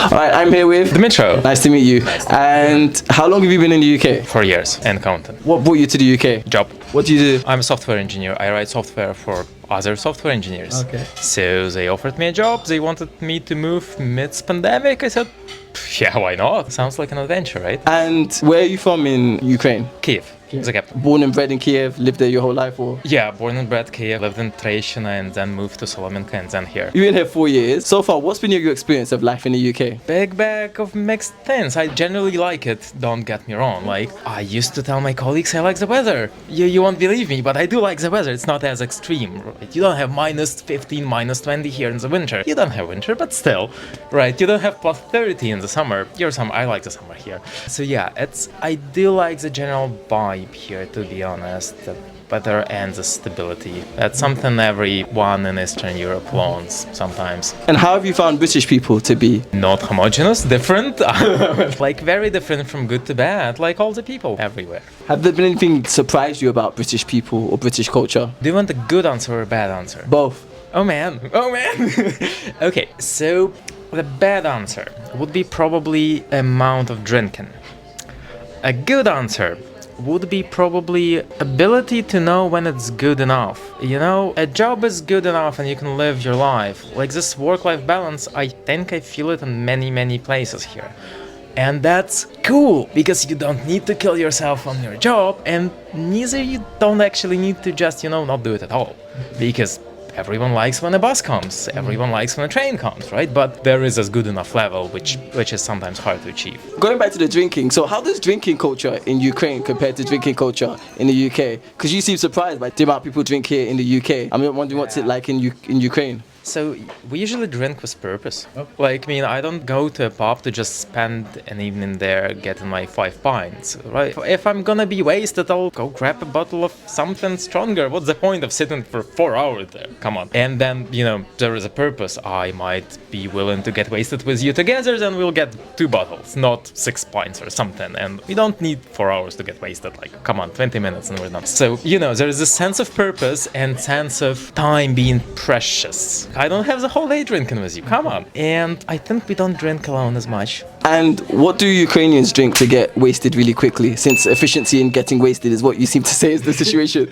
All right, I'm here with Dimitro. Nice to meet you. And how long have you been in the UK? 4 years and counting. What brought you to the UK? Job. What do you do? I'm a software engineer. I write software for other software engineers. Okay. So they offered me a job. They wanted me to move mid-pandemic. I said, yeah, why not? Sounds like an adventure, right? And where are you from in Ukraine? Kiev, the capital. Born and bred in Kiev, lived there your whole life, or? Yeah, born and bred Kiev, lived in Treshina and then moved to Solomenka and then here. You've been here 4 years. So far, what's been your experience of life in the UK? Big bag of mixed things. I generally like it, don't get me wrong. Like, I used to tell my colleagues I like the weather. You won't believe me, but I do like the weather. It's not as extreme, right? You don't have minus 15, minus 20 here in the winter. You don't have winter, but still, right? You don't have plus 30 in the summer. I like the summer here. So yeah, I do like the general vibe here, to be honest. The weather and the stability. That's something everyone in Eastern Europe wants sometimes. And how have you found British people to be? Not homogeneous, different, like very different from good to bad, like all the people everywhere. Have there been anything surprised you about British people or British culture? Do you want a good answer or a bad answer? Both. Oh man. Okay, so the bad answer would be probably amount of drinking. A good answer would be probably ability to know when it's good enough. You know, a job is good enough and you can live your life. Like this work-life balance, I think I feel it in many places here. And that's cool, because you don't need to kill yourself on your job, and neither you don't actually need to just, not do it at all. Because everyone likes when a bus comes, everyone likes when a train comes, right? But there is a good enough level, which is sometimes hard to achieve. Going back to the drinking, so how does drinking culture in Ukraine compare to drinking culture in the UK? Because you seem surprised by the amount of people drink here in the UK. I'm wondering what's it like in Ukraine? So we usually drink with purpose. Like, I don't go to a pub to just spend an evening there getting my 5 pints, right? If I'm gonna be wasted, I'll go grab a bottle of something stronger. What's the point of sitting for 4 hours there? Come on. And then, there is a purpose. I might be willing to get wasted with you together, then we'll get 2 bottles, not 6 pints or something. And we don't need 4 hours to get wasted. Like, come on, 20 minutes and we're done. So, there is a sense of purpose and sense of time being precious. I don't have the whole day drinking with you, come on. And I think we don't drink alone as much. And what do Ukrainians drink to get wasted really quickly, since efficiency in getting wasted is what you seem to say is the situation?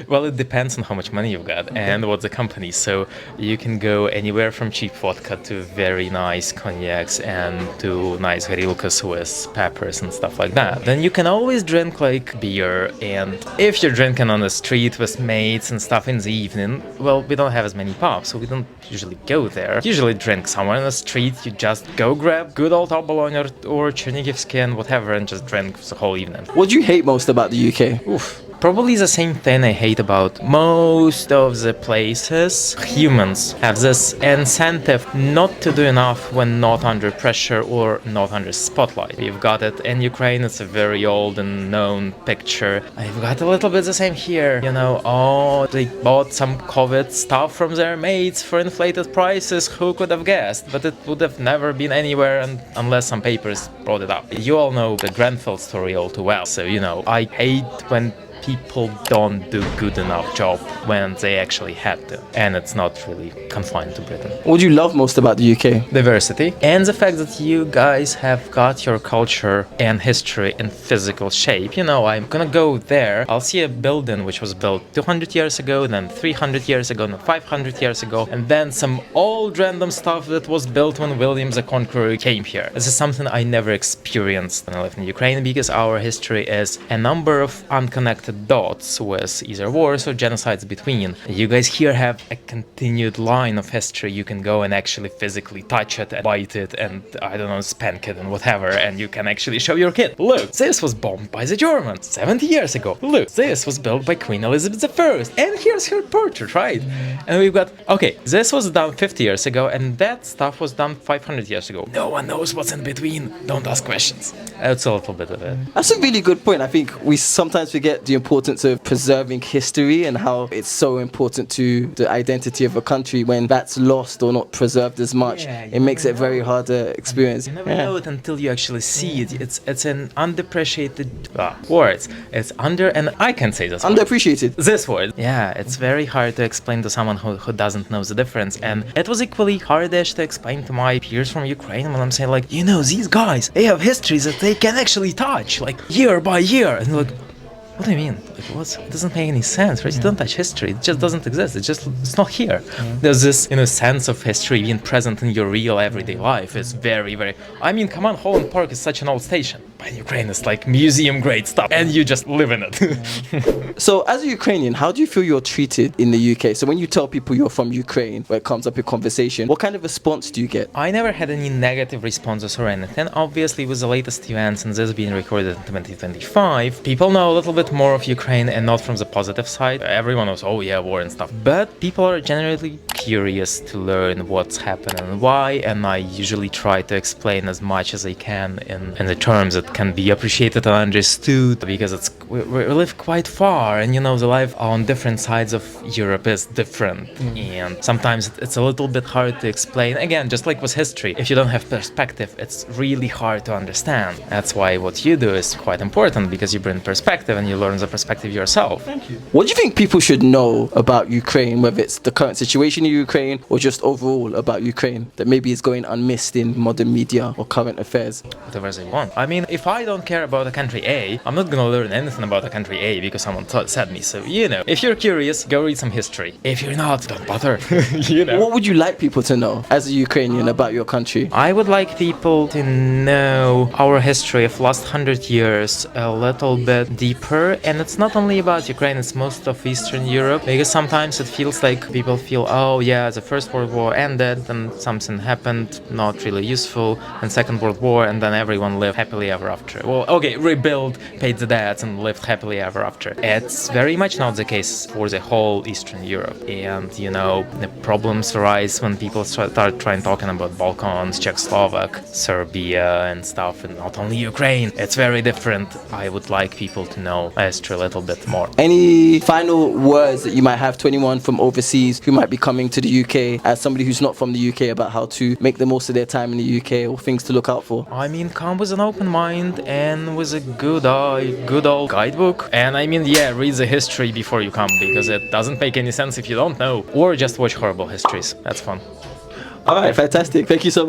Well, it depends on how much money you've got and what the company. So you can go anywhere from cheap vodka to very nice cognacs and to nice horilkas with peppers and stuff like that. Then you can always drink like beer. And if you're drinking on the street with mates and stuff in the evening, well, we don't have as many pubs, so we don't usually go there. Usually drink somewhere in the street. You just go grab good old Obolony or Chernigivsky and whatever and just drink the whole evening. What do you hate most about the UK? Oof. Probably the same thing I hate about most of the places. Humans have this incentive not to do enough when not under pressure or not under spotlight. We've got it in Ukraine, it's a very old and known picture. I've got a little bit the same here. They bought some COVID stuff from their mates for inflated prices, who could have guessed? But it would have never been anywhere unless some papers brought it up. You all know the Grenfell story all too well. So, I hate when people don't do good enough job when they actually had to. And it's not really confined to Britain. What do you love most about the UK? Diversity. And the fact that you guys have got your culture and history in physical shape. I'm gonna go there, I'll see a building which was built 200 years ago, then 300 years ago, then 500 years ago, and then some old random stuff that was built when William the Conqueror came here. This is something I never experienced when I lived in Ukraine, because our history is a number of unconnected dots with either wars or genocides between. You guys here have a continued line of history. You can go and actually physically touch it and bite it and, spank it and whatever, and you can actually show your kid, look, this was bombed by the Germans 70 years ago. Look, this was built by Queen Elizabeth I, and here's her portrait, right? And we've got, okay, this was done 50 years ago, and that stuff was done 500 years ago. No one knows what's in between. Don't ask questions. That's a little bit of it. That's a really good point. I think we sometimes forget the importance of preserving history and how it's so important to the identity of a country when that's lost or not preserved as much. It makes it a very hard experience. You never know it until you actually see it. It's an underappreciated words. It's and I can say this. Underappreciated. This word. Yeah, it's very hard to explain to someone who doesn't know the difference. And it was equally hardish to explain to my peers from Ukraine when I'm saying like, these guys, they have histories that they can actually touch, like year by year. And they're like, what do you mean? Like, it doesn't make any sense, right? You don't touch history. It just doesn't exist. It's not here. There's this, sense of history being present in your real everyday life. It's very, very. I mean, come on, Holland Park is such an old station. But in Ukraine, it's like museum grade stuff, and you just live in it. So, as a Ukrainian, how do you feel you're treated in the UK? So, when you tell people you're from Ukraine, where it comes up in conversation, what kind of response do you get? I never had any negative responses or anything. Obviously, with the latest events and this being recorded in 2025, people know a little bit more of Ukraine and not from the positive side. Everyone knows, oh yeah, war and stuff. But people are generally curious to learn what's happening and why, and I usually try to explain as much as I can in the terms that can be appreciated and understood, because we live quite far, and the life on different sides of Europe is different, and sometimes it's a little bit hard to explain. Again, just like with history, if you don't have perspective, it's really hard to understand. That's why what you do is quite important, because you bring perspective and you learn the perspective yourself. Thank you. What do you think people should know about Ukraine, whether it's the current situation in Ukraine or just overall about Ukraine that maybe is going unmissed in modern media or current affairs? Whatever they want. I mean, if I don't care about the country A, I'm not gonna learn anything about the country A because someone said me. So, if you're curious, go read some history. If you're not, don't bother. What would you like people to know as a Ukrainian about your country? I would like people to know our history of last 100 years a little bit deeper, and it's not only about Ukraine, it's most of Eastern Europe, because sometimes it feels like people feel, oh yeah, the First World War ended and something happened not really useful, and Second World War, and then everyone lived happily ever after. Well, okay, rebuild, paid the debts, and lived happily ever after. It's very much not the case for the whole Eastern Europe, and the problems arise when people start talking about Balkans, Czechoslovak, Serbia and stuff, and not only Ukraine. It's very different. I would like people to know history a little bit more. Any final words that you might have to anyone from overseas who might be coming to the UK, as somebody who's not from the UK, about how to make the most of their time in the UK or things to look out for? I mean, come with an open mind and with a good old guidebook. And I mean, read the history before you come, because it doesn't make any sense if you don't know. Or just watch horrible histories. That's fun. All right, fantastic. Thank you so much.